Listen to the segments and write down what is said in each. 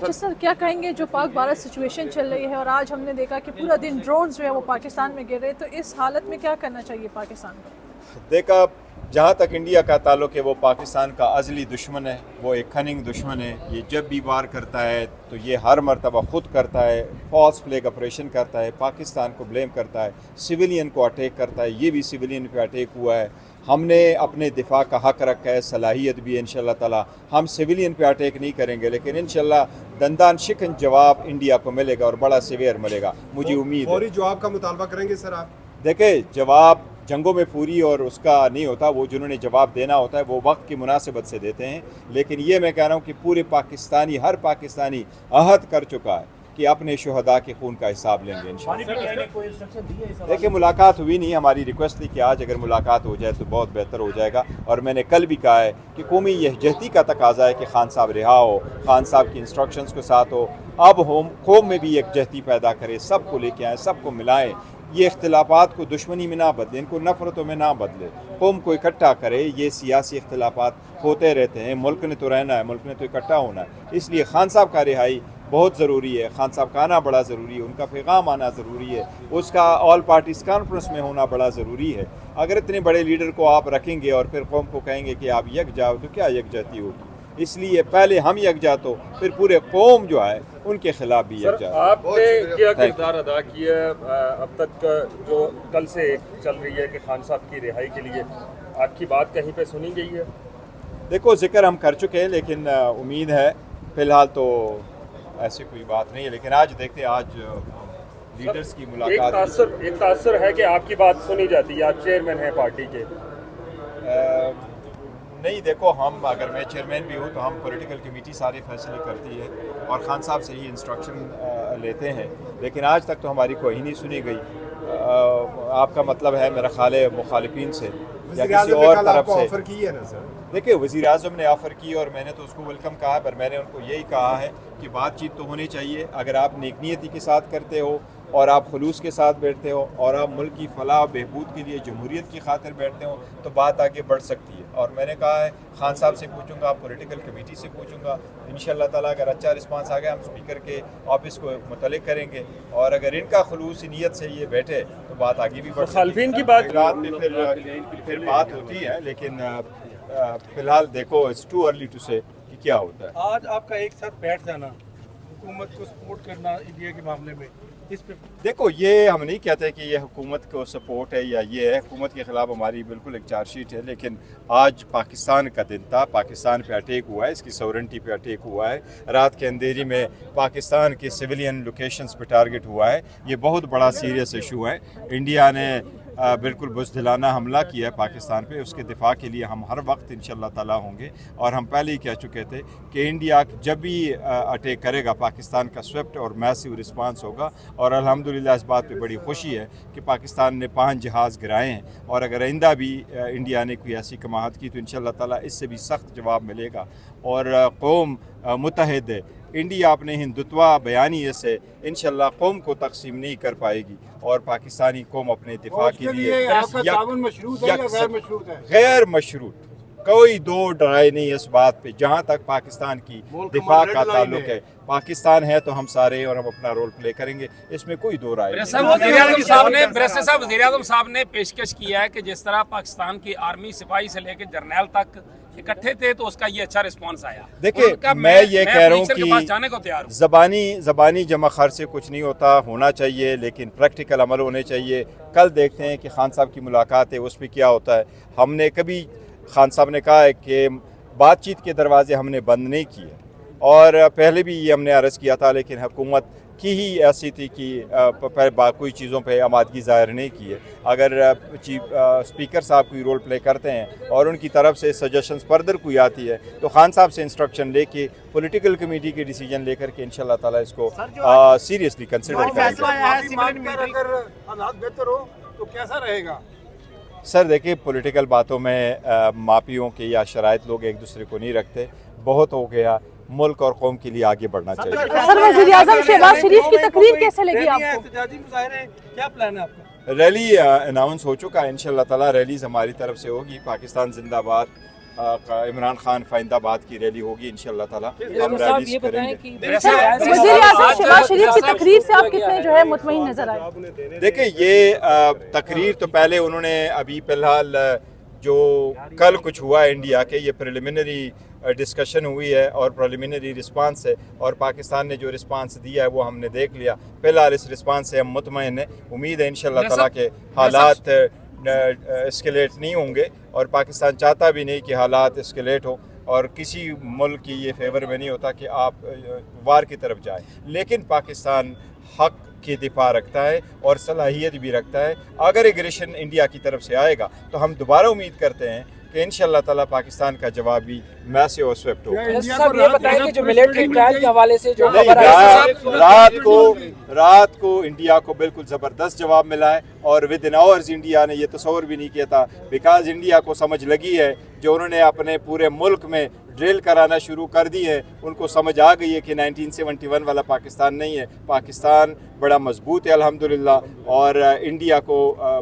अच्छा सर, क्या कहेंगे जो पाक भारत सिचुएशन चल रही है और आज हमने देखा कि पूरा दिन ड्रोन्स जो है वो पाकिस्तान में गिर रहे, तो इस हालत में क्या करना चाहिए पाकिस्तान को? देखा, जहाँ तक इंडिया का ताल्लुक है वो पाकिस्तान का अज़ली दुश्मन है, वो एक कनिंग दुश्मन है। ये जब भी वार करता है तो ये हर मरतबा ख़ुद करता है, फॉल्स फ्लैग ऑपरेशन करता है, पाकिस्तान को ब्लेम करता है, सिविलियन को अटैक करता है। ये भी सिविलियन पे अटैक हुआ है। हमने अपने दिफा का हक़ रखा है, सलाहियत भी है। इंशाल्लाह ताला हम सिविलियन पे अटैक नहीं करेंगे, लेकिन इंशाल्लाह दंदान शिकन जवाब इंडिया को मिलेगा और बड़ा सीवियर मिलेगा, मुझे उम्मीद है। फौरी जवाब का मुतालबा करेंगे सर आप? देखें, जवाब जंगों में पूरी और उसका नहीं होता, वो जिन्होंने जवाब देना होता है वो वक्त की मुनासिबत से देते हैं। लेकिन ये मैं कह रहा हूँ कि पूरे पाकिस्तानी, हर पाकिस्तानी अहद कर चुका है कि अपने शुहदा के खून का हिसाब लेंगे इंशाअल्लाह। देखिए, मुलाकात हुई नहीं, हमारी रिक्वेस्ट थी कि आज अगर मुलाकात हो जाए तो बहुत बेहतर हो जाएगा। और मैंने कल भी कहा है कि कौमी यहजहती का तकाजा है कि खान साहब रिहा हो, खान साहब की इंस्ट्रक्शंस के साथ हो। अब हम कौम में भी यकजहती पैदा करें, सबको लेके आएँ, सबको मिलाएँ। ये इख्तिलाफात को दुश्मनी में ना बदले, इनको नफ़रतों में ना बदले, कौम को इकट्ठा करे। ये सियासी इख्तिलाफात होते रहते हैं, मुल्क ने तो रहना है, मुल्क ने तो इकट्ठा होना है। इसलिए खान साहब का रिहाई बहुत ज़रूरी है, खान साहब का आना बड़ा ज़रूरी है, उनका पैगाम आना ज़रूरी है, उसका ऑल पार्टीज़ कॉन्फ्रेंस में होना बड़ा ज़रूरी है। अगर इतने बड़े लीडर को आप रखेंगे और फिर कौम को कहेंगे कि आप यक जाओ, तो क्या यकजहती होगी? इसलिए पहले हम यकजा, तो फिर पूरे कौम जो है उनके खिलाफ भी यकजा। आपने क्या किरदार अदा किया अब तक, जो कल से चल रही है कि खान साहब की रिहाई के लिए आपकी बात कहीं पे सुनी गई है? देखो, जिक्र हम कर चुके हैं, लेकिन उम्मीद है फ़िलहाल तो ऐसी कोई बात नहीं है। लेकिन आज देखते हैं, आज लीडर्स की मुलाकात, एक तासर है कि आपकी बात सुनी जाती है, आप चेयरमैन हैं पार्टी के। नहीं, देखो, हम अगर मैं चेयरमैन भी हूँ तो हम पॉलिटिकल कमेटी सारे फैसले करती है और खान साहब से ही इंस्ट्रक्शन लेते हैं। लेकिन आज तक तो हमारी कोई नहीं सुनी गई। आपका मतलब है मेरा ख्याल है मुखालिफिन से या किसी और तरफ से ऑफर की है ना सर? देखिए, वज़ीर आज़म ने ऑफ़र की और मैंने तो उसको वेलकम कहा, पर मैंने उनको यही कहा है कि बातचीत तो होनी चाहिए। अगर आप नेकनीयती के साथ करते हो और आप खलूस के साथ बैठते हो और आप मुल्क की फलाह बहबूद के लिए जमहूरियत की खातिर बैठते हो तो बात आगे बढ़ सकती है। और मैंने कहा है खान साहब से पूछूंगा, पॉलिटिकल कमेटी से पूछूंगा, इंशाअल्लाह ताला अगर अच्छा रिस्पांस आ गया हम स्पीकर के ऑफिस को मुतल्लिक करेंगे। और अगर इनका खलूस नीयत से ये बैठे तो बात आगे भी बढ़ सकती है। की बात रात में फिर बात होती है, लेकिन फ़िलहाल देखो, इट्स टू अर्ली टू से कि क्या होता है। आज आपका एक साथ बैठ जाना, हुकूमत को सपोर्ट करना इंडिया के मामले में, इस पे देखो, ये हम नहीं कहते कि ये हुकूमत को सपोर्ट है या ये है। हुकूमत के ख़िलाफ़ हमारी बिल्कुल एक चार्जशीट है, लेकिन आज पाकिस्तान का दिन था, पाकिस्तान पे अटैक हुआ है, इसकी सॉवरेंटी पे अटैक हुआ है। रात के अंधेरी में पाकिस्तान के सिविलियन लोकेशंस पे टारगेट हुआ है। ये बहुत बड़ा सीरियस इशू है। इंडिया ने बिल्कुल बुज़दिलाना हमला किया है पाकिस्तान पे, उसके दिफा के लिए हम हर वक्त इंशाअल्लाह ताला होंगे। और हम पहले ही कह चुके थे कि इंडिया जब भी अटैक करेगा पाकिस्तान का स्विफ्ट और मैसिव रिस्पांस होगा। और अल्हम्दुलिल्लाह इस बात पे बड़ी खुशी है कि पाकिस्तान ने 5 जहाज़ गिराए हैं, और अगर आइंदा भी इंडिया ने कोई ऐसी कमाहत की तो इंशाअल्लाह ताला इससे भी सख्त जवाब मिलेगा। और कौम मुत्तहिद है। इंडिया अपने हिंदुत्वा बयानिए से इंशाअल्लाह कौम को तकसीम नहीं कर पाएगी, और पाकिस्तानी कौम अपने दिफा के लिए गैर मशरूत, कोई दो राय नहीं है इस बात पे। जहाँ तक पाकिस्तान की दिफा का ताल्लुक है, पाकिस्तान है तो हम सारे और हम अपना रोल प्ले करेंगे, इसमें कोई दो राय नहीं। वज़ीर आज़म साहब ने पेशकश किया है कि जिस तरह पाकिस्तान की आर्मी सिपाही से लेकर जर्नैल तक इकट्ठे थे तो उसका ये अच्छा रिस्पांस आया। देखिए, मैं ये कह रहा हूँ कि जाने को तैयार हूँ। ज़बानी जमा खर्च से कुछ नहीं होना चाहिए, लेकिन प्रैक्टिकल अमल होने चाहिए। कल देखते हैं कि खान साहब की मुलाकात है, उस पर क्या होता है। हमने कभी, खान साहब ने कहा है कि बातचीत के दरवाजे हमने बंद नहीं किए, और पहले भी ये हमने अर्ज़ किया था, लेकिन हुकूमत की ही ऐसी थी कि कोई चीज़ों पे आमादगी ज़ाहिर नहीं की है। अगर स्पीकर साहब कोई रोल प्ले करते हैं और उनकी तरफ से सजेशंस फर्दर कोई आती है तो खान साहब से इंस्ट्रक्शन लेके पॉलिटिकल कमेटी के डिसीजन लेकर के इंशाल्लाह ताला इसको सीरियसली कंसिडर करेंगे। अगर हालात बेहतर हो तो कैसा रहेगा? सर देखिए, पॉलिटिकल बातों में मापियों के या शराइत लोग एक दूसरे को नहीं रखते। बहुत हो गया, मुल्क और कौम के लिए आगे बढ़ना चाहिए। सर, वज़ीर आज़म शहबाज शरीफ की तकरीर कैसे लगी आपको? क्या प्लान है आपका? रैली अनाउंस हो चुका है, इंशाल्लाह ताला रैलीज़ हमारी तरफ से होगी। पाकिस्तान जिंदाबाद, इमरान खान फैंदाबाद की रैली होगी इंशाल्लाह ताला हम साहब रैली ये बताएं करेंगे। कि वज़ीर आज़म शहबाज शरीफ की तकरीर से आप कितने जो है मुतमईन नजर आए? देखिए ये तकरीर तो पहले उन्होंने अभी फ़िलहाल जो कल कुछ हुआ इंडिया के, ये प्रिलिमिनरी डिस्कशन हुई है और प्रिलिमिनरी रिस्पांस है, और पाकिस्तान ने जो रिस्पांस दिया है वो हमने देख लिया। फ़िलहाल इस रिस्पांस से हम मुतमईन हैं, उम्मीद है इंशाल्लाह ताला के हालात एस्केलेट नहीं होंगे, और पाकिस्तान चाहता भी नहीं कि हालात एस्केलेट हो, और किसी मुल्क की ये फेवर में नहीं होता कि आप वार की तरफ जाए, लेकिन पाकिस्तान हक की दिफा रखता है और सलाहियत भी रखता है। अगर एग्रेशन इंडिया की तरफ से आएगा तो हम दोबारा उम्मीद करते हैं कि इंशाल्लाह ताला पाकिस्तान का जवाब भी मैसिव और स्विफ्ट होगा। साहब ये बताएं कि जो मिलिट्री ट्रायल के हवाले से जो नहीं, खबर आई रात को इंडिया को बिल्कुल ज़बरदस्त जवाब मिला है, और विद इन आवर्स इंडिया ने ये तस्वर भी नहीं किया था, बिकॉज इंडिया को समझ लगी है जो उन्होंने अपने पूरे मुल्क में ड्रिल कराना शुरू कर दी है, उनको समझ आ गई है कि 1971 वाला पाकिस्तान नहीं है, पाकिस्तान बड़ा मजबूत है अल्हम्दुलिल्लाह, और इंडिया को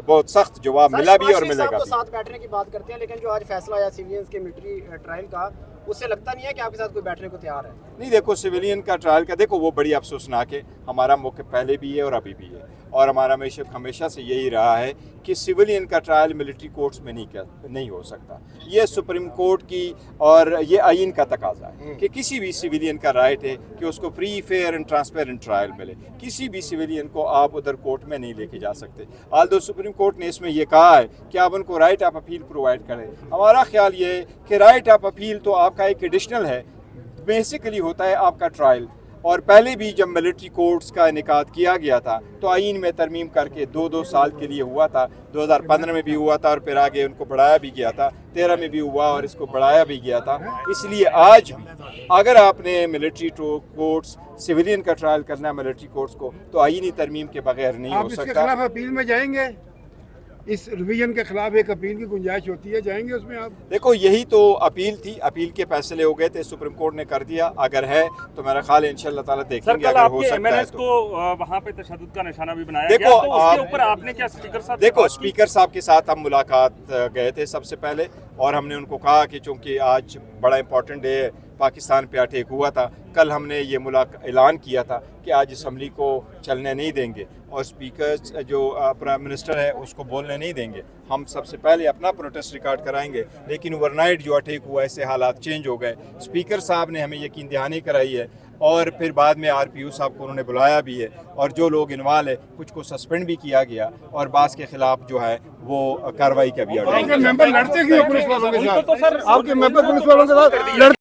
बहुत सख्त जवाब मिला भी और मिलेगा तो भी। साथ बैठने की बात करते हैं, लेकिन जो आज फैसला आया सिविलियंस के मिलिट्री ट्रायल का, उससे लगता नहीं है कि आपके साथ कोई बैठने को तैयार है? नहीं, देखो सिविलियन का ट्रायल का देखो वो बड़ी अफसोसनाक है, हमारा मौक़िफ़ पहले भी है और अभी भी है, और हमारा हमेशा से यही रहा है कि सिविलियन का ट्रायल मिलिट्री कोर्ट्स में नहीं हो सकता। ये सुप्रीम कोर्ट की और ये आइन का तकाजा है कि किसी भी सिविलियन का राइट है कि उसको free fair and transparent trial मिले, किसी भी सिविलियन को आप उधर कोर्ट में नहीं लेके जा सकते। आल्दो सुप्रीम कोर्ट ने इसमें यह कहा है कि आप उनको राइट ऑफ अपील प्रोवाइड करें। हमारा ख्याल ये है कि राइट ऑफ अपील तो आपका एक एडिशनल है, बेसिकली होता है आपका ट्रायल, और पहले भी जब मिलिट्री कोर्ट्स का इनेकाद किया गया था तो आइन में तरमीम करके 2-2 साल के लिए हुआ था, 2015 में भी हुआ था और फिर आगे उनको बढ़ाया भी गया था, 13 में भी हुआ और इसको बढ़ाया भी गया था। इसलिए आज भी अगर आपने मिलिट्री कोर्ट्स सिविलियन का ट्रायल करना है मिलिट्री कोर्ट्स को, तो आइनी तरमीम के बगैर नहीं हो इसके सकता। खिलाफ अपील में जाएंगे? इस रिवीजन के खिलाफ एक अपील की गुंजाइश होती है, जाएंगे उसमें आप? देखो यही तो अपील थी, अपील के फैसले हो गए थे, सुप्रीम कोर्ट ने कर दिया, अगर है तो मेरा ख्याल है इंशाल्लाह ताला देखेंगे, अगर हो सकता है तो। वहाँ पे तशद्दुद का निशाना भी बनाया देखो, गया, तो उसके आप- ऊपर आपने क्या स्पीकर साहब से देखो बात की? स्पीकर साहब के साथ हम मुलाकात गए थे सबसे पहले, और हमने उनको कहा कि चूंकि आज बड़ा इंपॉर्टेंट डे है, पाकिस्तान पे अटैक हुआ था, कल हमने ये ऐलान किया था कि आज असम्बली को चलने नहीं देंगे और स्पीकर जो प्राइम मिनिस्टर है उसको बोलने नहीं देंगे। हम सबसे पहले अपना प्रोटेस्ट रिकॉर्ड कराएंगे, लेकिन ओवरनाइट जो अटैक हुआ इससे हालात चेंज हो गए। स्पीकर साहब ने हमें यकीन दहानी कराई है, और फिर बाद में RPU साहब को उन्होंने बुलाया भी है, और जो लोग इन्वॉल्व है कुछ को सस्पेंड भी किया गया, और बास के खिलाफ जो है वो कार्रवाई का भी ऑर्डर। आपके मेंबर लड़ते क्यों पुलिस वालों के साथ? आपके मेंबर पुलिस वालों के साथ लड़ते